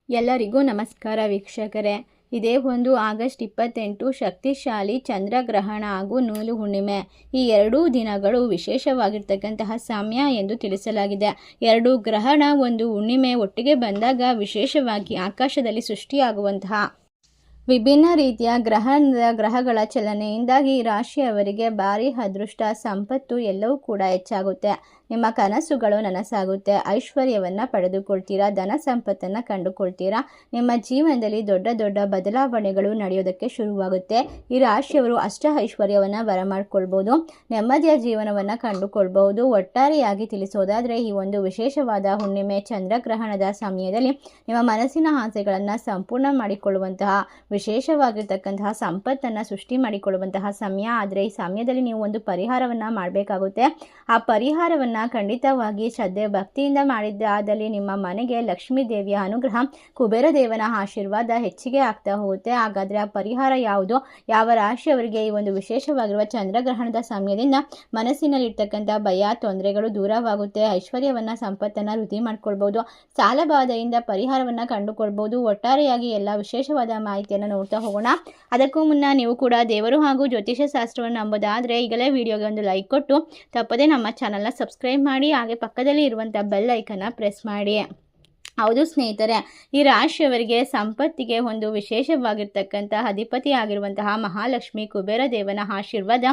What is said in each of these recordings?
ಎಲ್ಲರಿಗೂ ನಮಸ್ಕಾರ ವೀಕ್ಷಕರೇ. ಇದೇ ಒಂದು ಆಗಸ್ಟ್ 28 ಶಕ್ತಿಶಾಲಿ ಚಂದ್ರಗ್ರಹಣ ಹಾಗೂ ನೂಲು ಹುಣ್ಣಿಮೆ. ಈ ಎರಡೂ ದಿನಗಳು ವಿಶೇಷವಾಗಿರ್ತಕ್ಕಂತಹ ಸಮಯ ಎಂದು ತಿಳಿಸಲಾಗಿದೆ. ಎರಡು ಗ್ರಹಣ ಒಂದು ಹುಣ್ಣಿಮೆ ಒಟ್ಟಿಗೆ ಬಂದಾಗ ವಿಶೇಷವಾಗಿ ಆಕಾಶದಲ್ಲಿ ಸೃಷ್ಟಿಯಾಗುವಂತಹ ವಿಭಿನ್ನ ರೀತಿಯ ಗ್ರಹಗಳ ಚಲನೆಯಿಂದಾಗಿ ರಾಶಿಯವರಿಗೆ ಭಾರಿ ಅದೃಷ್ಟ, ಸಂಪತ್ತು ಎಲ್ಲವೂ ಕೂಡ ಹೆಚ್ಚಾಗುತ್ತೆ. ನಿಮ್ಮ ಕನಸುಗಳು ನನಸಾಗುತ್ತೆ. ಐಶ್ವರ್ಯವನ್ನು ಪಡೆದುಕೊಳ್ತೀರಾ, ಧನ ಸಂಪತ್ತನ್ನು ಕಂಡುಕೊಳ್ತೀರಾ. ನಿಮ್ಮ ಜೀವನದಲ್ಲಿ ದೊಡ್ಡ ದೊಡ್ಡ ಬದಲಾವಣೆಗಳು ನಡೆಯೋದಕ್ಕೆ ಶುರುವಾಗುತ್ತೆ. ಈ ರಾಶಿಯವರು ಅಷ್ಟ ಐಶ್ವರ್ಯವನ್ನು ಬರಮಾಡ್ಕೊಳ್ಬೋದು, ನೆಮ್ಮದಿಯ ಜೀವನವನ್ನು ಕಂಡುಕೊಳ್ಬಹುದು. ಒಟ್ಟಾರೆಯಾಗಿ ತಿಳಿಸೋದಾದರೆ ಈ ಒಂದು ವಿಶೇಷವಾದ ಹುಣ್ಣಿಮೆ ಚಂದ್ರಗ್ರಹಣದ ಸಮಯದಲ್ಲಿ ನಿಮ್ಮ ಮನಸ್ಸಿನ ಆಸೆಗಳನ್ನು ಸಂಪೂರ್ಣ ಮಾಡಿಕೊಳ್ಳುವಂತಹ ವಿಶೇಷವಾಗಿರ್ತಕ್ಕಂತಹ ಸಂಪತ್ತನ್ನು ಸೃಷ್ಟಿ ಮಾಡಿಕೊಳ್ಳುವಂತಹ ಸಮಯ. ಆದರೆ ಈ ಸಮಯದಲ್ಲಿ ನೀವು ಒಂದು ಪರಿಹಾರವನ್ನು ಮಾಡಬೇಕಾಗುತ್ತೆ. ಆ ಪರಿಹಾರವನ್ನು ಖಂಡಿತವಾಗಿ ಶ್ರದ್ಧೆ ಭಕ್ತಿಯಿಂದ ಮಾಡಿದ್ದಾದಲ್ಲಿ ನಿಮ್ಮ ಮನೆಗೆ ಲಕ್ಷ್ಮೀ ದೇವಿಯ ಅನುಗ್ರಹ, ಕುಬೇರ ದೇವನ ಆಶೀರ್ವಾದ ಹೆಚ್ಚಿಗೆ ಆಗ್ತಾ ಹೋಗುತ್ತೆ. ಹಾಗಾದರೆ ಆ ಪರಿಹಾರ ಯಾವುದು? ಯಾವ ರಾಶಿಯವರಿಗೆ ಈ ಒಂದು ವಿಶೇಷವಾಗಿರುವ ಚಂದ್ರಗ್ರಹಣದ ಸಮಯದಿಂದ ಮನಸ್ಸಿನಲ್ಲಿರ್ತಕ್ಕಂಥ ಭಯ, ತೊಂದರೆಗಳು ದೂರವಾಗುತ್ತೆ, ಐಶ್ವರ್ಯವನ್ನು ಸಂಪತ್ತನ್ನು ವೃದ್ಧಿ ಮಾಡ್ಕೊಳ್ಬೋದು, ಸಾಲಬಾಧೆಯಿಂದ ಪರಿಹಾರವನ್ನು ಕಂಡುಕೊಳ್ಬೋದು. ಒಟ್ಟಾರೆಯಾಗಿ ಎಲ್ಲ ವಿಶೇಷವಾದ ಮಾಹಿತಿಯನ್ನು ನೋಡ್ತಾ ಹೋಗೋಣ. ಅದಕ್ಕೂ ಮುನ್ನ ನೀವು ಕೂಡ ದೇವರು ಹಾಗೂ ಜ್ಯೋತಿಷ ಶಾಸ್ತ್ರವನ್ನು ನಂಬೋದಾದರೆ ಈಗಲೇ ವಿಡಿಯೋಗೆ ಒಂದು ಲೈಕ್ ಕೊಟ್ಟು ತಪ್ಪದೇ ನಮ್ಮ ಚಾನಲ್ನ ಸಬ್ಸ್ಕ್ರೈಬ್ ಮಾಡಿ, ಹಾಗೆ ಪಕ್ಕದಲ್ಲಿ ಇರುವಂಥ ಬೆಲ್ ಐಕನ್ನ ಪ್ರೆಸ್ ಮಾಡಿ. ಹೌದು ಸ್ನೇಹಿತರೆ, ಈ ರಾಶಿಯವರಿಗೆ ಸಂಪತ್ತಿಗೆ ಒಂದು ವಿಶೇಷವಾಗಿರ್ತಕ್ಕಂಥ ಅಧಿಪತಿ ಆಗಿರುವಂತಹ ಮಹಾಲಕ್ಷ್ಮಿ ಕುಬೇರ ದೇವನ ಆಶೀರ್ವಾದ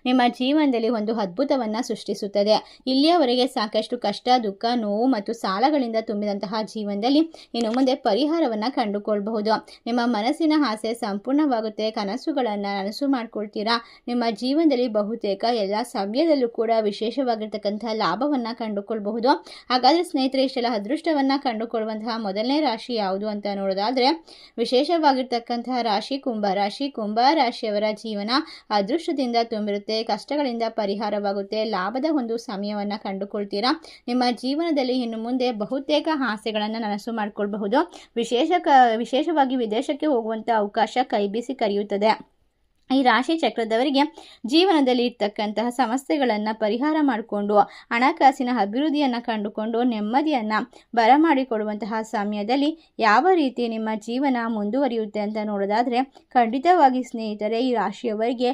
ನಿಮ್ಮ ಜೀವನದಲ್ಲಿ ಒಂದು ಅದ್ಭುತವನ್ನು ಸೃಷ್ಟಿಸುತ್ತದೆ. ಇಲ್ಲಿಯವರೆಗೆ ಸಾಕಷ್ಟು ಕಷ್ಟ, ದುಃಖ, ನೋವು ಮತ್ತು ಸಾಲಗಳಿಂದ ತುಂಬಿದಂತಹ ಜೀವನದಲ್ಲಿ ಇನ್ನು ಮುಂದೆ ಪರಿಹಾರವನ್ನು ಕಂಡುಕೊಳ್ಬಹುದು. ನಿಮ್ಮ ಮನಸ್ಸಿನ ಆಸೆ ಸಂಪೂರ್ಣವಾಗುತ್ತೆ, ಕನಸುಗಳನ್ನು ನನಸು ಮಾಡ್ಕೊಳ್ತೀರಾ. ನಿಮ್ಮ ಜೀವನದಲ್ಲಿ ಬಹುತೇಕ ಎಲ್ಲ ಸಮಯದಲ್ಲೂ ಕೂಡ ವಿಶೇಷವಾಗಿರ್ತಕ್ಕಂಥ ಲಾಭವನ್ನು ಕಂಡುಕೊಳ್ಬಹುದು. ಹಾಗಾದರೆ ಸ್ನೇಹಿತರೆ, ಇಷ್ಟೆಲ್ಲ ಅದೃಷ್ಟವನ್ನು ಕಂಡುಕೊಳ್ಳುವಂತಹ ಮೊದಲನೇ ರಾಶಿ ಯಾವುದು ಅಂತ ನೋಡೋದಾದ್ರೆ ವಿಶೇಷವಾಗಿರ್ತಕ್ಕಂತಹ ರಾಶಿ ಕುಂಭರಾಶಿ. ಕುಂಭರಾಶಿಯವರ ಜೀವನ ಅದೃಷ್ಟದಿಂದ ತುಂಬಿರುತ್ತೆ, ಕಷ್ಟಗಳಿಂದ ಪರಿಹಾರವಾಗುತ್ತೆ, ಲಾಭದ ಒಂದು ಸಮಯವನ್ನು ಕಂಡುಕೊಳ್ತೀರಾ. ನಿಮ್ಮ ಜೀವನದಲ್ಲಿ ಇನ್ನು ಮುಂದೆ ಬಹುತೇಕ ಆಸೆಗಳನ್ನು ನನಸು ಮಾಡಿಕೊಳ್ಳಬಹುದು. ವಿಶೇಷವಾಗಿ ವಿದೇಶಕ್ಕೆ ಹೋಗುವಂಥ ಅವಕಾಶ ಕೈಬೀಸಿ ಕರೆಯುತ್ತದೆ. ಈ ರಾಶಿ ಚಕ್ರದವರಿಗೆ ಜೀವನದಲ್ಲಿ ಇರ್ತಕ್ಕಂತಹ ಸಮಸ್ಯೆಗಳನ್ನು ಪರಿಹಾರ ಮಾಡಿಕೊಂಡು ಹಣಕಾಸಿನ ಅಭಿವೃದ್ಧಿಯನ್ನು ಕಂಡುಕೊಂಡು ನೆಮ್ಮದಿಯನ್ನು ಬರಮಾಡಿಕೊಡುವಂತಹ ಸಮಯದಲ್ಲಿ ಯಾವ ರೀತಿ ನಿಮ್ಮ ಜೀವನ ಮುಂದುವರಿಯುತ್ತೆ ಅಂತ ನೋಡೋದಾದರೆ ಖಂಡಿತವಾಗಿ ಸ್ನೇಹಿತರೆ, ಈ ರಾಶಿಯವರಿಗೆ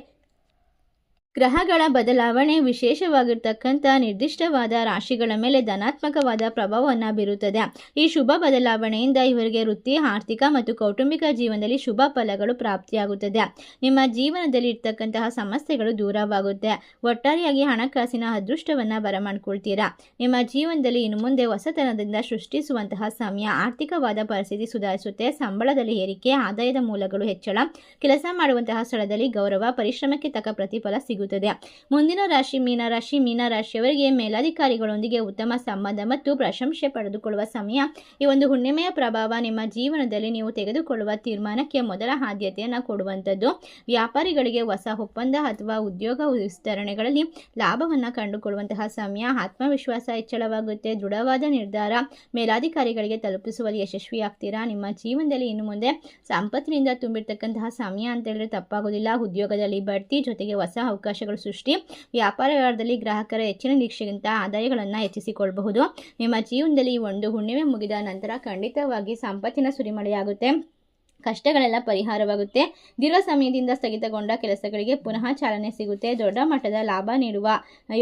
ಗ್ರಹಗಳ ಬದಲಾವಣೆ ವಿಶೇಷವಾಗಿರ್ತಕ್ಕಂಥ ನಿರ್ದಿಷ್ಟವಾದ ರಾಶಿಗಳ ಮೇಲೆ ಧನಾತ್ಮಕವಾದ ಪ್ರಭಾವವನ್ನು ಬೀರುತ್ತದೆ. ಈ ಶುಭ ಬದಲಾವಣೆಯಿಂದ ಇವರಿಗೆ ವೃತ್ತಿ, ಆರ್ಥಿಕ ಮತ್ತು ಕೌಟುಂಬಿಕ ಜೀವನದಲ್ಲಿ ಶುಭ ಫಲಗಳು ಪ್ರಾಪ್ತಿಯಾಗುತ್ತದೆ. ನಿಮ್ಮ ಜೀವನದಲ್ಲಿ ಇರ್ತಕ್ಕಂತಹ ಸಮಸ್ಯೆಗಳು ದೂರವಾಗುತ್ತೆ. ಒಟ್ಟಾರೆಯಾಗಿ ಹಣಕಾಸಿನ ಅದೃಷ್ಟವನ್ನು ಬರಮಾಡ್ಕೊಳ್ತೀರಾ. ನಿಮ್ಮ ಜೀವನದಲ್ಲಿ ಇನ್ನು ಮುಂದೆ ಹೊಸತನದಿಂದ ಸೃಷ್ಟಿಸುವಂತಹ ಸಮಯ. ಆರ್ಥಿಕವಾದ ಪರಿಸ್ಥಿತಿ ಸುಧಾರಿಸುತ್ತೆ. ಸಂಬಳದಲ್ಲಿ ಏರಿಕೆ, ಆದಾಯದ ಮೂಲಗಳು ಹೆಚ್ಚಳ, ಕೆಲಸ ಮಾಡುವಂತಹ ಸ್ಥಳದಲ್ಲಿ ಗೌರವ, ಪರಿಶ್ರಮಕ್ಕೆ ತಕ್ಕ ಪ್ರತಿಫಲ ಸಿಗುತ್ತದೆ. ಮುಂದಿನ ರಾಶಿ ಮೀನರಾಶಿ. ಮೀನರಾಶಿಯವರಿಗೆ ಮೇಲಾಧಿಕಾರಿಗಳೊಂದಿಗೆ ಉತ್ತಮ ಸಂಬಂಧ ಮತ್ತು ಪ್ರಶಂಸೆ ಪಡೆದುಕೊಳ್ಳುವ ಸಮಯ. ಈ ಒಂದು ಹುಣ್ಣಿಮೆಯ ಪ್ರಭಾವ ನಿಮ್ಮ ಜೀವನದಲ್ಲಿ ನೀವು ತೆಗೆದುಕೊಳ್ಳುವ ತೀರ್ಮಾನಕ್ಕೆ ಮೊದಲ ಆದ್ಯತೆಯನ್ನು ಕೊಡುವಂಥದ್ದು. ವ್ಯಾಪಾರಿಗಳಿಗೆ ಹೊಸ ಒಪ್ಪಂದ ಅಥವಾ ಉದ್ಯೋಗ ವಿಸ್ತರಣೆಗಳಲ್ಲಿ ಲಾಭವನ್ನು ಕಂಡುಕೊಳ್ಳುವಂತಹ ಸಮಯ. ಆತ್ಮವಿಶ್ವಾಸ ಹೆಚ್ಚಳವಾಗುತ್ತೆ, ದೃಢವಾದ ನಿರ್ಧಾರ ಮೇಲಾಧಿಕಾರಿಗಳಿಗೆ ತಲುಪಿಸುವಲ್ಲಿ ಯಶಸ್ವಿಯಾಗ್ತೀರಾ. ನಿಮ್ಮ ಜೀವನದಲ್ಲಿ ಇನ್ನು ಮುಂದೆ ಸಂಪತ್ತಿನಿಂದ ತುಂಬಿರ್ತಕ್ಕಂತಹ ಸಮಯ ಅಂತ ಹೇಳಿದ್ರೆ ತಪ್ಪಾಗೋದಿಲ್ಲ. ಉದ್ಯೋಗದಲ್ಲಿ ಬಡ್ತಿ ಜೊತೆಗೆ ಹೊಸ ಅವಕಾಶಗಳು ಸೃಷ್ಟಿ. ವ್ಯಾಪಾರ ವ್ಯವಹಾರದಲ್ಲಿ ಗ್ರಾಹಕರ ಹೆಚ್ಚಿನ ನಿರೀಕ್ಷೆಗಿಂತ ಆದಾಯಗಳನ್ನು ಹೆಚ್ಚಿಸಿಕೊಳ್ಳಬಹುದು. ನಿಮ್ಮ ಜೀವನದಲ್ಲಿ ಒಂದು ಹುಣ್ಣಿಮೆ ಮುಗಿದ ನಂತರ ಖಂಡಿತವಾಗಿ ಸಂಪತ್ತಿನ ಸುರಿಮಳೆಯಾಗುತ್ತೆ. ಕಷ್ಟಗಳೆಲ್ಲ ಪರಿಹಾರವಾಗುತ್ತೆ. ದೀರ್ಘ ಸಮಯದಿಂದ ಸ್ಥಗಿತಗೊಂಡ ಕೆಲಸಗಳಿಗೆ ಪುನಃ ಚಾಲನೆ ಸಿಗುತ್ತೆ. ದೊಡ್ಡ ಮಟ್ಟದ ಲಾಭ ನೀಡುವ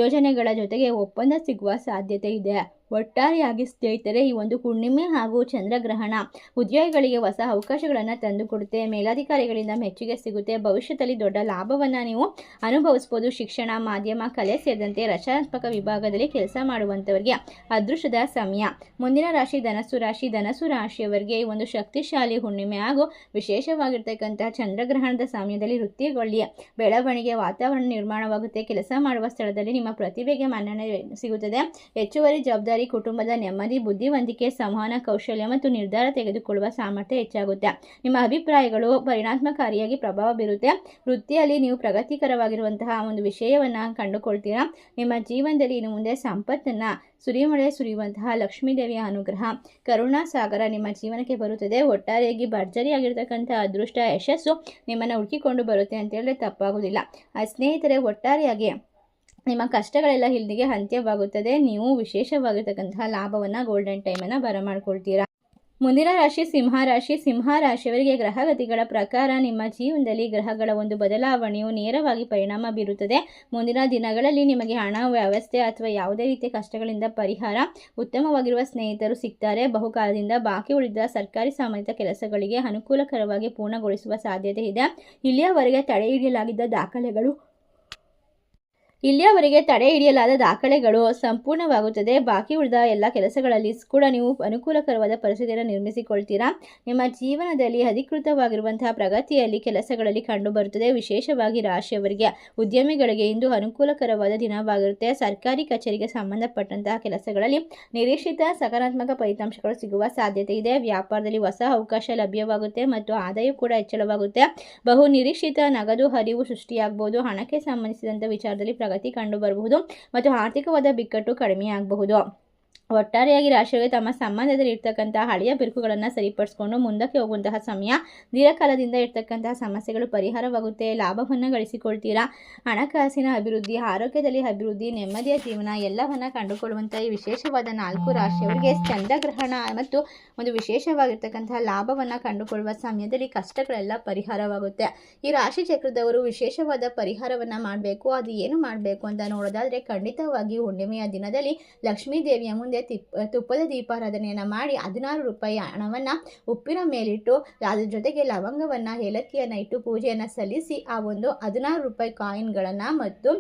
ಯೋಜನೆಗಳ ಜೊತೆಗೆ ಒಪ್ಪಂದ ಸಿಗುವ ಸಾಧ್ಯತೆ ಇದೆ. ಒಟ್ಟಾರೆಯಾಗಿ ಸ್ನೇಹಿತರೆ, ಈ ಒಂದು ಹುಣ್ಣಿಮೆ ಹಾಗೂ ಚಂದ್ರಗ್ರಹಣ ಉದ್ಯೋಗಿಗಳಿಗೆ ಹೊಸ ಅವಕಾಶಗಳನ್ನು ತಂದುಕೊಡುತ್ತೆ. ಮೇಲಾಧಿಕಾರಿಗಳಿಂದ ಮೆಚ್ಚುಗೆ ಸಿಗುತ್ತೆ. ಭವಿಷ್ಯದಲ್ಲಿ ದೊಡ್ಡ ಲಾಭವನ್ನು ನೀವು ಅನುಭವಿಸ್ಬೋದು. ಶಿಕ್ಷಣ, ಮಾಧ್ಯಮ, ಕಲೆ ಸೇರಿದಂತೆ ರಚನಾತ್ಮಕ ವಿಭಾಗದಲ್ಲಿ ಕೆಲಸ ಮಾಡುವಂಥವರಿಗೆ ಅದೃಷ್ಟದ ಸಮಯ. ಮುಂದಿನ ರಾಶಿ ಧನಸ್ಸು ರಾಶಿ. ಧನಸ್ಸು ರಾಶಿಯವರಿಗೆ ಈ ಒಂದು ಶಕ್ತಿಶಾಲಿ ಹುಣ್ಣಿಮೆ ಹಾಗೂ ವಿಶೇಷವಾಗಿರ್ತಕ್ಕಂತಹ ಚಂದ್ರಗ್ರಹಣದ ಸಮಯದಲ್ಲಿ ವೃತ್ತಿಗೊಳ್ಳಿ ಬೆಳವಣಿಗೆ ವಾತಾವರಣ ನಿರ್ಮಾಣವಾಗುತ್ತೆ. ಕೆಲಸ ಮಾಡುವ ಸ್ಥಳದಲ್ಲಿ ನಿಮ್ಮ ಪ್ರತಿಭೆಗೆ ಮನ್ನಣೆ ಸಿಗುತ್ತದೆ. ಹೆಚ್ಚುವರಿ ಜವಾಬ್ದಾರಿ, ಕುಟುಂಬದ ನೆಮ್ಮದಿ, ಬುದ್ಧಿವಂತಿಕೆ, ಸಂವಹನ ಕೌಶಲ್ಯ ಮತ್ತು ನಿರ್ಧಾರ ತೆಗೆದುಕೊಳ್ಳುವ ಸಾಮರ್ಥ್ಯ ಹೆಚ್ಚಾಗುತ್ತೆ. ನಿಮ್ಮ ಅಭಿಪ್ರಾಯಗಳು ಪರಿಣಾಮಕಾರಿಯಾಗಿ ಪ್ರಭಾವ ಬೀರುತ್ತೆ. ವೃತ್ತಿಯಲ್ಲಿ ನೀವು ಪ್ರಗತಿಕರವಾಗಿರುವಂತಹ ಒಂದು ವಿಷಯವನ್ನು ಕಂಡುಕೊಳ್ತೀರಾ. ನಿಮ್ಮ ಜೀವನದಲ್ಲಿ ಇನ್ನು ಮುಂದೆ ಸಂಪತ್ತನ್ನು ಸುರಿಮಳೆ ಸುರಿಯುವಂತಹ ಲಕ್ಷ್ಮೀ ದೇವಿಯ ಅನುಗ್ರಹ, ಕರುಣಾ ಸಾಗರ ನಿಮ್ಮ ಜೀವನಕ್ಕೆ ಬರುತ್ತದೆ. ಒಟ್ಟಾರೆಯಾಗಿ ಭರ್ಜರಿಯಾಗಿರ್ತಕ್ಕಂಥ ಅದೃಷ್ಟ, ಯಶಸ್ಸು ನಿಮ್ಮನ್ನು ಹುಡುಕಿಕೊಂಡು ಬರುತ್ತೆ ಅಂತ ಹೇಳಿದ್ರೆ ತಪ್ಪಾಗೋದಿಲ್ಲ. ಸ್ನೇಹಿತರೆ, ಒಟ್ಟಾರೆಯಾಗಿ ನಿಮ್ಮ ಕಷ್ಟಗಳೆಲ್ಲ ಇಲ್ಲಿಗೆ ಅಂತ್ಯವಾಗುತ್ತದೆ. ನೀವು ವಿಶೇಷವಾಗಿರ್ತಕ್ಕಂತಹ ಲಾಭವನ್ನು ಗೋಲ್ಡನ್ ಟೈಮನ್ನು ಬರಮಾಡ್ಕೊಳ್ತೀರಾ. ಮುಂದಿನ ರಾಶಿ ಸಿಂಹ ರಾಶಿ. ಸಿಂಹ ರಾಶಿಯವರಿಗೆ ಗ್ರಹಗತಿಗಳ ಪ್ರಕಾರ ನಿಮ್ಮ ಜೀವನದಲ್ಲಿ ಗ್ರಹಗಳ ಒಂದು ಬದಲಾವಣೆಯು ನೇರವಾಗಿ ಪರಿಣಾಮ ಬೀರುತ್ತದೆ. ಮುಂದಿನ ದಿನಗಳಲ್ಲಿ ನಿಮಗೆ ಹಣ ವ್ಯವಸ್ಥೆ ಅಥವಾ ಯಾವುದೇ ರೀತಿಯ ಕಷ್ಟಗಳಿಂದ ಪರಿಹಾರ, ಉತ್ತಮವಾಗಿರುವ ಸ್ನೇಹಿತರು ಸಿಗ್ತಾರೆ. ಬಹುಕಾಲದಿಂದ ಬಾಕಿ ಉಳಿದ ಸರ್ಕಾರಿ ಸಂಬಂಧಿತ ಕೆಲಸಗಳಿಗೆ ಅನುಕೂಲಕರವಾಗಿ ಪೂರ್ಣಗೊಳಿಸುವ ಸಾಧ್ಯತೆ ಇದೆ. ಇಲ್ಲಿಯವರೆಗೆ ತಡೆ ಹಿಡಿಯಲಾದ ದಾಖಲೆಗಳು ಸಂಪೂರ್ಣವಾಗುತ್ತದೆ. ಬಾಕಿ ಉಳಿದ ಎಲ್ಲ ಕೆಲಸಗಳಲ್ಲಿ ಕೂಡ ನೀವು ಅನುಕೂಲಕರವಾದ ಪರಿಸ್ಥಿತಿಯನ್ನು ನಿರ್ಮಿಸಿಕೊಳ್ತೀರಾ. ನಿಮ್ಮ ಜೀವನದಲ್ಲಿ ಅಧಿಕೃತವಾಗಿರುವಂತಹ ಪ್ರಗತಿಯಲ್ಲಿ ಕೆಲಸಗಳಲ್ಲಿ ಕಂಡುಬರುತ್ತದೆ. ವಿಶೇಷವಾಗಿ ರಾಶಿಯವರಿಗೆ ಉದ್ಯಮಿಗಳಿಗೆ ಇಂದು ಅನುಕೂಲಕರವಾದ ದಿನವಾಗಿರುತ್ತೆ. ಸರ್ಕಾರಿ ಕಚೇರಿಗೆ ಸಂಬಂಧಪಟ್ಟಂತಹ ಕೆಲಸಗಳಲ್ಲಿ ನಿರೀಕ್ಷಿತ ಸಕಾರಾತ್ಮಕ ಫಲಿತಾಂಶಗಳು ಸಿಗುವ ಸಾಧ್ಯತೆ ಇದೆ. ವ್ಯಾಪಾರದಲ್ಲಿ ಹೊಸ ಅವಕಾಶ ಲಭ್ಯವಾಗುತ್ತೆ ಮತ್ತು ಆದಾಯ ಕೂಡ ಹೆಚ್ಚಳವಾಗುತ್ತೆ. ಬಹು ನಿರೀಕ್ಷಿತ ನಗದು ಹರಿವು ಸೃಷ್ಟಿಯಾಗಬಹುದು. ಹಣಕ್ಕೆ ಸಂಬಂಧಿಸಿದಂಥ ವಿಚಾರದಲ್ಲಿ ಪ್ರಗತಿ ಕಂಡುಬರಬಹುದು ಮತ್ತು ಆರ್ಥಿಕವಾದ ಬಿಕ್ಕಟ್ಟು ಕಡಿಮೆಯಾಗಬಹುದು. ಒಟ್ಟಾರೆಯಾಗಿ ರಾಶಿಯವರಿಗೆ ತಮ್ಮ ಸಂಬಂಧದಲ್ಲಿ ಇರ್ತಕ್ಕಂತಹ ಹಳೆಯ ಬಿರುಕುಗಳನ್ನು ಸರಿಪಡಿಸಿಕೊಂಡು ಮುಂದಕ್ಕೆ ಹೋಗುವಂತಹ ಸಮಯ. ದೀರ್ಘಕಾಲದಿಂದ ಇರ್ತಕ್ಕಂತಹ ಸಮಸ್ಯೆಗಳು ಪರಿಹಾರವಾಗುತ್ತೆ. ಲಾಭವನ್ನು ಗಳಿಸಿಕೊಳ್ತೀರಾ. ಹಣಕಾಸಿನ ಅಭಿವೃದ್ಧಿ, ಆರೋಗ್ಯದಲ್ಲಿ ಅಭಿವೃದ್ಧಿ, ನೆಮ್ಮದಿಯ ಜೀವನ ಎಲ್ಲವನ್ನು ಕಂಡುಕೊಳ್ಳುವಂತಹ ಈ ವಿಶೇಷವಾದ 4 ರಾಶಿಯವರಿಗೆ ಚಂದ್ರಗ್ರಹಣ ಮತ್ತು ಒಂದು ವಿಶೇಷವಾಗಿರ್ತಕ್ಕಂತಹ ಲಾಭವನ್ನು ಕಂಡುಕೊಳ್ಳುವ ಸಮಯದಲ್ಲಿ ಕಷ್ಟಗಳೆಲ್ಲ ಪರಿಹಾರವಾಗುತ್ತೆ. ಈ ರಾಶಿ ಚಕ್ರದವರು ವಿಶೇಷವಾದ ಪರಿಹಾರವನ್ನು ಮಾಡಬೇಕು. ಅದು ಏನು ಮಾಡಬೇಕು ಅಂತ ನೋಡೋದಾದರೆ, ಖಂಡಿತವಾಗಿ ಹುಣ್ಣಿಮೆಯ ದಿನದಲ್ಲಿ ಲಕ್ಷ್ಮೀ ದೇವಿಯ ಮುಂದೆ ತುಪ್ಪದ ದೀಪಾರಾಧನೆಯನ್ನು ಮಾಡಿ 16 ರೂಪಾಯಿ ಹಣವನ್ನು ಉಪ್ಪಿನ ಮೇಲಿಟ್ಟು ಅದ್ರ ಜೊತೆಗೆ ಲವಂಗವನ್ನು, ಏಲಕ್ಕಿಯನ್ನು ಇಟ್ಟು ಪೂಜೆಯನ್ನು ಸಲ್ಲಿಸಿ ಆ ಒಂದು 16 ರೂಪಾಯಿ ಕಾಯಿನ್ಗಳನ್ನು ಮತ್ತು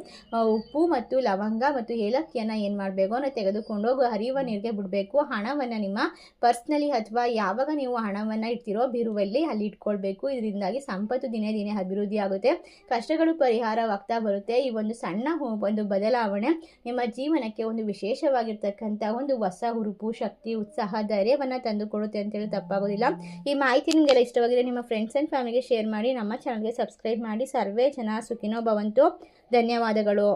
ಉಪ್ಪು ಮತ್ತು ಲವಂಗ ಮತ್ತು ಏಲಕ್ಕಿಯನ್ನು ಏನು ಮಾಡಬೇಕು ಅಂದರೆ ತೆಗೆದುಕೊಂಡು ಹೋಗಿ ಹರಿಯುವ ನೀರಿಗೆ ಬಿಡಬೇಕು. ಹಣವನ್ನು ನಿಮ್ಮ ಪರ್ಸ್ನಲ್ಲಿ ಅಥವಾ ಯಾವಾಗ ನೀವು ಹಣವನ್ನು ಇಡ್ತೀರೋ ಬೀರುವಲ್ಲಿ ಅಲ್ಲಿ ಇಟ್ಕೊಳ್ಬೇಕು. ಇದರಿಂದಾಗಿ ಸಂಪತ್ತು ದಿನೇ ದಿನೇ ಅಭಿವೃದ್ಧಿ ಆಗುತ್ತೆ. ಕಷ್ಟಗಳು ಪರಿಹಾರವಾಗ್ತಾ ಬರುತ್ತೆ. ಈ ಒಂದು ಸಣ್ಣ ಒಂದು ಬದಲಾವಣೆ ನಿಮ್ಮ ಜೀವನಕ್ಕೆ ಒಂದು ವಿಶೇಷವಾಗಿರ್ತಕ್ಕಂಥ ಒಂದು ಹೊಸ ಹುರುಪು, ಶಕ್ತಿ, ಉತ್ಸಾಹ, ಧೈರ್ಯವನ್ನು ತಂದುಕೊಡುತ್ತೆ ಅಂತೇಳಿ ತಪ್ಪಾಗೋದಿಲ್ಲ. ಈ ಮಾಹಿತಿ ನಿಮಗೆಲ್ಲ ಇಷ್ಟವಾಗಿದೆ ನಿಮ್ಮ ಫ್ರೆಂಡ್ಸ್ ಆ್ಯಂಡ್ ಫ್ಯಾಮಿಲಿಗೆ ಶೇರ್ ಮಾಡಿ. ನಮ್ಮ ಚಾನಲ್ಗೆ ಸಬ್ಸ್ಕ್ರೈಬ್ ಮಾಡಿ. ಸರ್ವೇ ಜನ ಸುಖಿನೋ ಭವಂತು. ಧನ್ಯವಾದಗಳು.